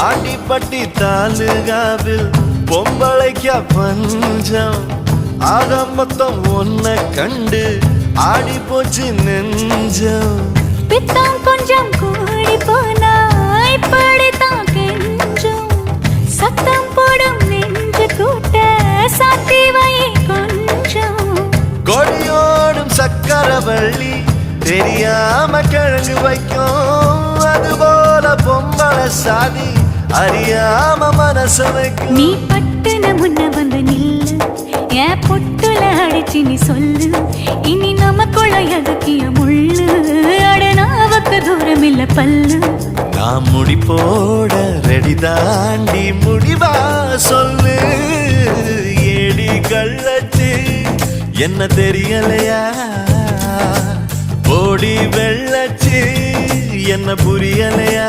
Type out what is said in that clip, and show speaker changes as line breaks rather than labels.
ஆண்டிப்பட்டி தாலுகாவில் பொம்பளைக்க பஞ்சம் ஆக மொத்தம் ஒன்ன கண்டு ஆடி போச்சு நெஞ்சம்
பித்தம் கொஞ்சம் கூடி போனா இப்படித்தான் கெஞ்சும் சத்தம் போடும் நெஞ்சு கூட்ட சாத்தி வை கொஞ்சம்
கொடியோடும் சக்கரவள்ளி தெரியாம கிழங்கு வைக்கும் அதுபோல பொம்பளை சாதி அறியாம மனச வைக்கும்
நீ பட்டுன முன்ன வந்து நில்லு என் பொட்டுல அடிச்சு நீ சொல்லு இனி நமக்குள்ள எதுக்கிய முள்ளு அடனாவுக்கு தூரம் இல்ல பல்லு
நான் முடி போட ரெடி தாண்டி முடிவா சொல்லு ஏடி கள்ளச்சு என்ன தெரியலையா ஓடி வெள்ளச்சு என்ன புரியலையா